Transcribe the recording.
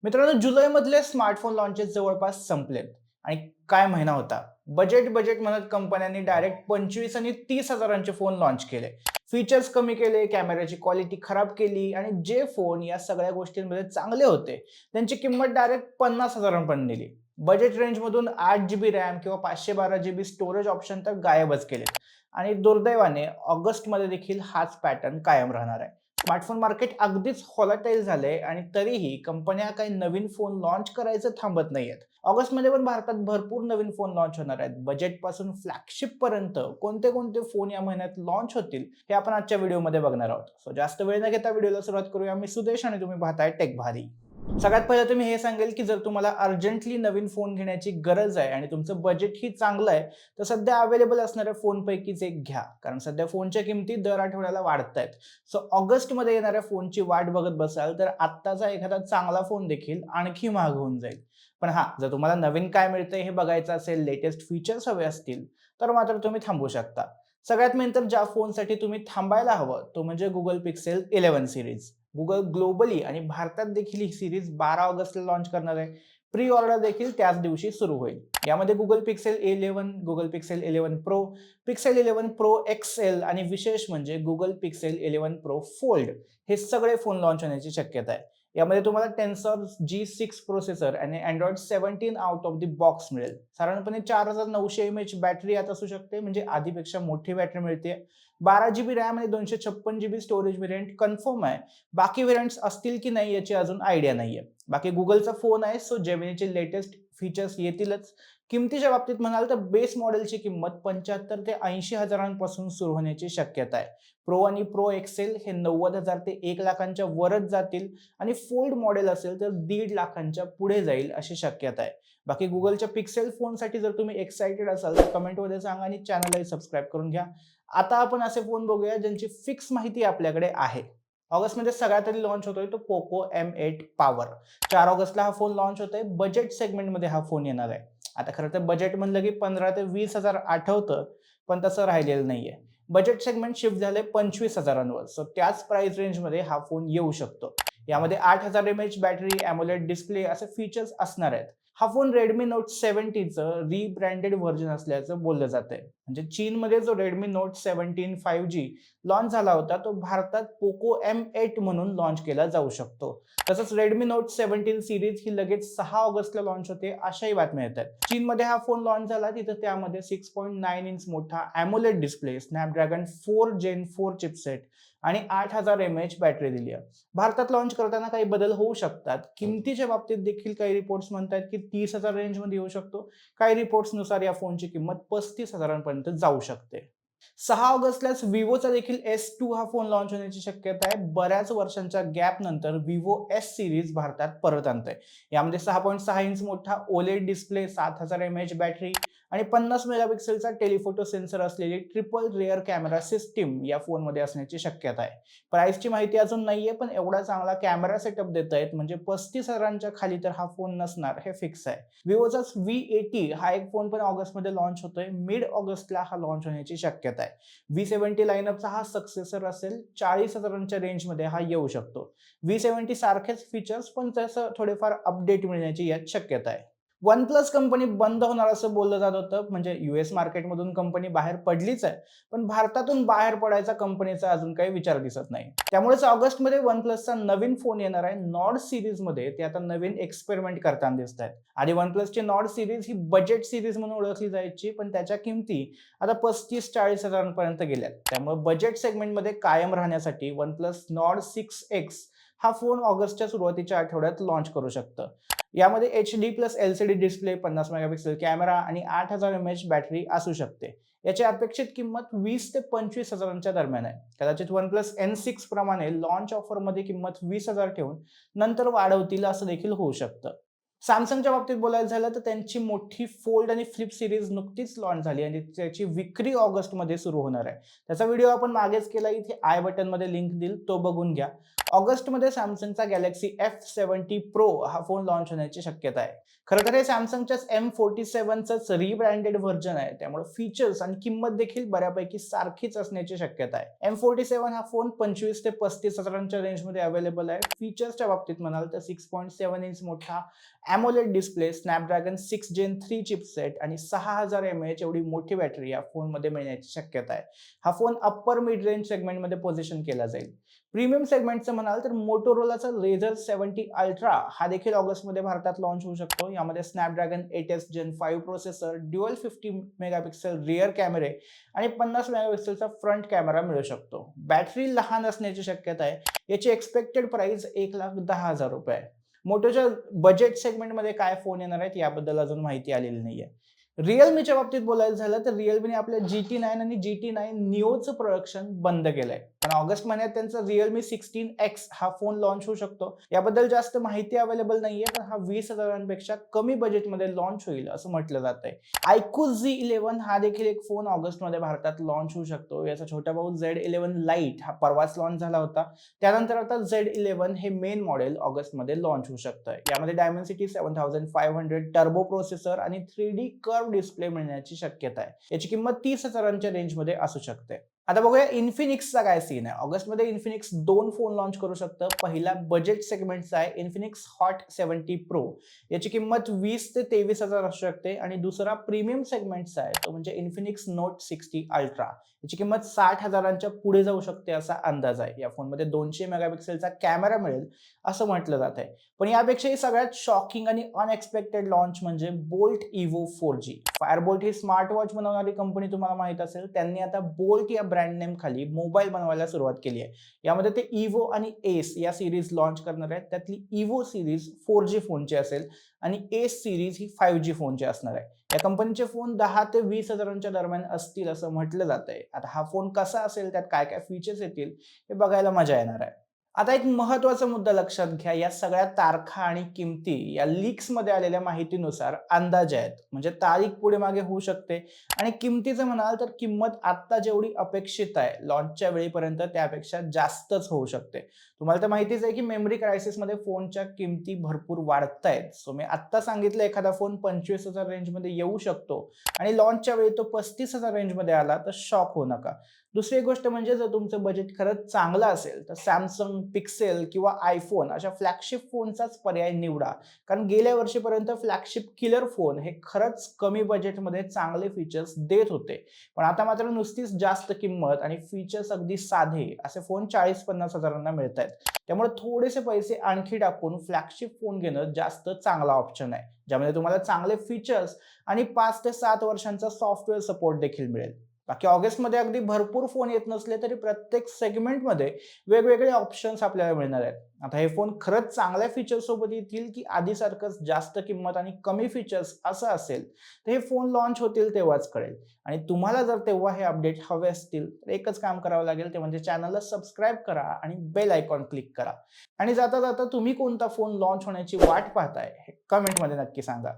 मित्रांनो, जुलैमधले smartphone launches जवळपास संपलेत आणि काय महिना होता. बजेट बजेट म्हणत कंपन्यांनी डायरेक्ट 25 आणि 30 हजारांचे फोन लॉन्च केले. फीचर्स कमी केले, कॅमेऱ्याची क्वालिटी खराब केली आणि जे फोन या सगळ्या गोष्टींमध्ये चांगले होते त्यांची किंमत डायरेक्ट 50 हजारांपर्यंत नेली. बजेट रेंजमधून 8 GB रॅम किंवा 512 GB स्टोरेज ऑप्शन तर गायबच केले. आणि दुर्दैवाने ऑगस्टमध्ये देखील हाच पॅटर्न कायम राहणार आहे. स्मार्टफोन मार्केट अगदीच व्हॉलटाईल झाले आणि तरीही कंपन्या काही नवीन फोन लॉन्च करायचं थांबत नाहीयेत. ऑगस्टमध्ये पण भारतात भरपूर नवीन फोन लॉन्च होणार आहेत. बजेट पासून फ्लॅगशिप पर्यंत कोणते कोणते फोन या महिन्यात लॉन्च होतील हे आपण आजच्या व्हिडिओमध्ये बघणार आहोत. सो जास्त वेळ न घेता व्हिडिओला सुरुवात करूया. मी सुदेश आणि तुम्ही पाहताय टेक भारी. सगळ्यात पहिलं तुम्ही हे सांगेल की जर तुम्हाला अर्जंटली नवीन फोन घेण्याची गरज आहे आणि तुमचं बजेट ही चांगलं आहे तर सध्या अवेलेबल असणाऱ्या फोनपैकीच एक घ्या, कारण सध्या फोनच्या किमती दर आठवड्याला वाढत आहेत. सो ऑगस्टमध्ये येणाऱ्या फोनची वाट बघत बसाल तर आत्ताचा एखादा चांगला फोन देखील आणखी महाग होऊन जाईल. पण हा, जर तुम्हाला नवीन काय मिळतंय हे बघायचं असेल, लेटेस्ट फीचर्स हवे असतील तर मात्र तुम्ही थांबू शकता. सगळ्यात मेन तर ज्या फोनसाठी तुम्ही थांबायला हवं तो म्हणजे Google Pixel 11 series. Google globally आणि भारतात देखील ही सिरीज 12 ऑगस्टला लॉन्च करणार आहे. प्री ऑर्डर देखील त्याच दिवशी सुरू होईल. यामध्ये Google Pixel 11, Google Pixel 11 pro, Pixel 11 pro XL आणि विशेष म्हणजे गुगल पिक्सेल 11 प्रो फोल्ड हे सगळे फोन लॉन्च होण्याची शक्यता आहे. यामध्ये तुम्हाला टेन्सॉर G6 प्रोसेसर आणि Android 17 out of the box मिळेल. साधारणपणे 4900 mAh बॅटरी यात असू शकते, म्हणजे आधीपेक्षा मोठी बॅटरी मिळते. 12 GB रॅम आणि 256 GB स्टोरेज व्हेरियंट कन्फर्म आहे. बाकी व्हेरियंट्स असतील की नाही याची अजून आयडिया नाहीये. बाकी गुगलचा फोन आहे, सो जेमिनीचे लेटेस्ट फीचर्स येतीलच. किमतीच्या बाबतीत म्हणाल तर बेस मॉडेलची किंमत 75 ते 80 हजारांपासून सुरू होण्याची शक्यता आहे. प्रो आणि प्रो एक्सेल हे 90,000 ते 1 लाखांच्या वरच जातील आणि फोल्ड मॉडेल असेल तर 1.5 लाखांच्या पुढे जाईल अशी शक्यता आहे. बाकी गुगलच्या पिक्सेल फोनसाठी जर तुम्ही एक्साइटेड असाल तर कमेंटमध्ये सांगा आणि चॅनललाही सबस्क्राईब करून घ्या. आता आपण असे फोन बघूया ज्यांची फिक्स माहिती आपल्याकडे आहे. ऑगस्टमध्ये सगळ्यात आधी लॉन्च होतोय तो पोको M8 पॉवर. 4 ऑगस्टला हा फोन लॉन्च होतोय. बजेट सेगमेंटमध्ये हा फोन येणार आहे. आता खरं तर बजेट म्हणलं की 15 ते 20 हजार आठवतं, पण तसं राहिलेलं नाहीये. बजेट सेगमेंट शिफ्ट झाले 25 हजारांवर. सो त्याच प्राइस रेंजमध्ये हा फोन येऊ शकतो. यामध्ये 8000 mAh बॅटरी, AMOLED डिस्प्ले असे फीचर्स असणार आहेत. हा फोन Redmi Note 70चं रिब्रँडेड व्हर्जन असल्याचं बोललं जातंय. म्हणजे चीनमध्ये जो Redmi Note 17 5G लॉन्च झाला होता तो भारतात पोको M8 म्हणून लॉन्च केला जाऊ शकतो. तसंच Redmi Note 17 सिरीज ही लगेच 6 ऑगस्टला लॉन्च होते अशाही बातम्या येतात. चीनमध्ये हा फोन लॉन्च झाला तिथं त्यामध्ये 6.9 इंच मोठा AMOLED display, Snapdragon 4 Gen 4 chipset आणि 8000 mAh बॅटरी दिली आहे. भारतात लॉन्च करताना काही बदल होऊ शकतात. किमतीच्या बाबतीत देखील काही रिपोर्ट्स म्हणतात की 30,000 रेंजमध्ये येऊ शकतो. काही रिपोर्ट्सनुसार या फोनची किंमत 35 हजारांपर्यंत जाऊ शकते. 6 ऑगस्टलाच Vivoचा देखील S2 हा फोन लॉन्च होण्याची शक्यता आहे. बऱ्याच वर्षांच्या गॅप नंतर Vivo S सिरीज भारतात परत आणतंय. यामध्ये 6.6 इंच मोठा OLED डिस्प्ले, 7000 mAh बॅटरी आणि 50 मेगापिक्सेलचा टेलिफोटो सेन्सर असलेली ट्रिपल रिअर कॅमेरा सिस्टीम या फोनमध्ये असण्याची शक्यता आहे. प्राइसची माहिती अजून नाहीये, पण एवढा चांगला कॅमेरा सेटअप देत आहेत म्हणजे 35 हजारांच्या खाली तर हा फोन नसणार हे फिक्स आहे. Vivoचाच V80 हा एक फोन पण ऑगस्टमध्ये लॉन्च होतोय. मिड ऑगस्टला हा लॉन्च होण्याची शक्यता आहे. V70 लाईनअपचा हा सक्सेसर असेल. 40 हजारांच्या रेंजमध्ये हा येऊ शकतो. V70 सारखेच फीचर्स पण तसं थोडेफार अपडेट मिळण्याची यात शक्यता आहे. OnePlus कंपनी बंद होणार असं बोललं जात होतं. म्हणजे US मार्केटमधून कंपनी बाहेर पडलीच आहे, पण भारतातून बाहेर पडायचा कंपनीचा अजून काही विचार दिसत नाही. त्यामुळेच ऑगस्टमध्ये OnePlusचा नवीन फोन येणार आहे. नॉर्ड सिरीजमध्ये ते आता नवीन एक्सपेरिमेंट करताना दिसत आहेत. आधी OnePlusची नॉर्ड सिरीज ही बजेट सिरीज म्हणून ओळखली जायची, पण त्याच्या किमती आता 35-40 हजारांपर्यंत गेल्यात. त्यामुळे बजेट सेगमेंटमध्ये कायम राहण्यासाठी OnePlus Nord 6X हा फोन ऑगस्टच्या सुरुवातीच्या आठवड्यात लॉन्च करू शकतं. यामध्ये HD+ LCD display, 50 megapixel camera आणि 8000 mAh बॅटरी असू शकते. याची अपेक्षित किंमत 20 ते 25 हजारांच्या दरम्यान आहे. कदाचित OnePlus N6 प्रमाणे लॉन्च ऑफरमध्ये किंमत 20,000 ठेवून नंतर वाढवतील असं देखील होऊ शकतं. सॅमसंगच्या बाबतीत बोलायचं झालं तर त्यांची मोठी फोल्ड आणि फ्लिप सिरीज नुकतीच लॉन्च झाली आणि त्याची विक्री ऑगस्टमध्ये सुरू होणार आहे. त्याचा व्हिडिओ आपण मागेच केला, इथे आय बटनमध्ये लिंक देईल, तो बघून घ्या. ऑगस्टमध्ये सॅमसंगचा गॅलेक्सी F70 Pro हा फोन लॉन्च होण्याची शक्यता आहे. खरं तर हे सॅमसंगच्याच M47चंच रिब्रँडेड व्हर्जन आहे, त्यामुळे फीचर्स आणि किंमत देखील बऱ्यापैकी सारखीच असण्याची शक्यता आहे. M47 हा फोन 25 ते 35 हजारांच्या रेंजमध्ये अवेलेबल आहे. फीचर्सच्या बाबतीत म्हणाल तर 6.7 इंच मोठा AMOLED display, Snapdragon 6 Gen 3 chipset आणि 6000 mAh एवढी मोठी बॅटरी या फोनमध्ये मिळण्याची शक्यता आहे. हा फोन अप्पर मिड रेंज सेगमेंटमध्ये पोझिशन केला जाईल. प्रीमियम सेगमेंटचं म्हणाल तर मोटोरोलाचा Razr 70 Ultra हा देखील ऑगस्टमध्ये भारतात लॉन्च होऊ शकतो. यामध्ये Snapdragon 8S Gen 5 processor, dual 50 megapixel rear कॅमेरे आणि 50 मेगापिक्सलचा फ्रंट कॅमेरा मिळू शकतो. बॅटरी लहान असण्याची शक्यता आहे. याची एक्सपेक्टेड प्राइस 1,10,000 रुपये आहे. मोटोच्या बजेट सेगमेंटमध्ये काय फोन येणार आहेत याबद्दल अजून माहिती आलेली नाहीये. रिअलमीच्या बाबतीत बोलायचं झालं तर रिअलमीने आपल्या GT9 आणि GT9 निओचं प्रोडक्शन बंद केलंय. पण ऑगस्ट महिन्यात त्यांचा Realme 16X हा फोन लॉन्च होऊ शकतो. याबद्दल जास्त माहिती अवेलेबल नाहीये, पण हा 20,000पेक्षा कमी बजेटमध्ये लॉन्च होईल असं म्हटलं जातंय. iQOO Z11 हा देखील एक फोन ऑगस्टमध्ये भारतात लॉन्च होऊ शकतो. याचा छोटा भाऊ Z11 Lite हा परवाच लॉन्च झाला होता. त्यानंतर आता Z11 हे मेन मॉडेल ऑगस्टमध्ये लॉन्च होऊ शकतं. यामध्ये Dimensity 7500 टर्बो प्रोसेसर आणि 3D कर्व डिस्प्ले मिळण्याची शक्यता आहे. याची किंमत 30,000च्या रेंजमध्ये असू शकते. आता बघूया इन्फिनिक्सचा काय सीन आहे. ऑगस्टमध्ये इन्फिनिक्स 2 फोन लॉन्च करू शकतं. पहिला बजेट सेगमेंटचा आहे इन्फिनिक्स हॉट 70 Pro. याची किंमत 20 ते 23,000 असू शकते आणि दुसरा प्रीमियम सेगमेंटचा आहे तो म्हणजे इन्फिनिक्स नोट 60 अल्ट्रा. याची किंमत 60,000च्या पुढे जाऊ शकते असा अंदाज आहे. या फोनमध्ये 200 मेगापिक्सेलचा कॅमेरा मिळेल असं म्हटलं जात आहे. पण यापेक्षाही सगळ्यात शॉकिंग आणि अनएक्सपेक्टेड लॉन्च म्हणजे बोल्ट इव्हो 4G. फायरबोल्ट ही स्मार्ट वॉच बनवणारी कंपनी तुम्हाला माहित असेल. त्यांनी आता बोल्ट या ब्रँड नेम खाली मोबाईल बनवायला सुरुवात केली आहे. यामध्ये ते इव्हो आणि एस या सिरीज लॉन्च करणार आहेत. त्यातली इव्हो सिरीज 4G फोनची असेल आणि एस सिरीज ही 5G फोनची असणार आहे. या कंपनीचे फोन 10 ते 20,000च्या दरम्यान असतील असं म्हटलं जात आहे. आता हा फोन कसा असेल, त्यात काय काय फीचर्स येतील हे बघायला मजा येणार आहे. आता एक महत्त्वाचा मुद्दा लक्षात घ्या, या सगळ्या तारखा आणि किमती या लीक्समध्ये आलेल्या माहितीनुसार अंदाजे आहेत. म्हणजे तारीख पुढे मागे होऊ शकते आणि किमतीचं म्हणाल तर किंमत आत्ता जेवढी अपेक्षित आहे लॉन्चच्या वेळेपर्यंत त्यापेक्षा जास्तच होऊ शकते. तुम्हाला तर माहितीच आहे की मेमरी क्रायसिसमध्ये फोनच्या किमती भरपूर वाढतायत. सो मी आत्ता सांगितलं एखादा फोन 25,000 रेंजमध्ये येऊ शकतो आणि लॉन्चच्या वेळी तो 35,000 रेंजमध्ये आला तर शॉक होऊ नका. दुसरी गोष्ट म्हणजे जर तुमचं बजेट खरंच चांगलं असेल तर सॅमसंग, पिक्सेल किंवा आयफोन अशा फ्लॅगशिप फोनचाच पर्याय निवडा. कारण गेल्या वर्षीपर्यंत फ्लॅगशिप किलर फोन हे खरंच कमी बजेटमध्ये चांगले फीचर्स देत होते. पण आता मात्र नुसतीच जास्त किंमत आणि फीचर्स अगदी साधे असे फोन 40-50 हजारांना मिळत आहेत. त्यामुळे थोडेसे पैसे आणखी टाकून फ्लॅगशिप फोन घेणं जास्त चांगला ऑप्शन आहे, ज्यामध्ये तुम्हाला चांगले फीचर्स आणि 5 ते 7 वर्षांचा सॉफ्टवेअर सपोर्ट देखील मिळेल. बाकी ऑगस्टमध्ये अगदी भरपूर फोन येत नसले तरी प्रत्येक सेगमेंटमध्ये वेगवेगळे ऑप्शन्स आपल्याला मिळणार आहेत. आता हे फोन खरंच चांगल्या फीचर्स सोबत येतील की आधीसारखंच जास्त किंमत आणि कमी फीचर्स असं असेल, तर हे फोन लॉन्च होतील तेव्हाच कळेल. आणि तुम्हाला जर तेव्हा हे अपडेट हवे असतील तर एकच काम करावं लागेल, ते म्हणजे चॅनलला सबस्क्राईब करा आणि बेल आयकॉन क्लिक करा. आणि जाता जाता तुम्ही कोणता फोन लॉन्च होण्याची वाट पाहताय हे कमेंटमध्ये नक्की सांगा.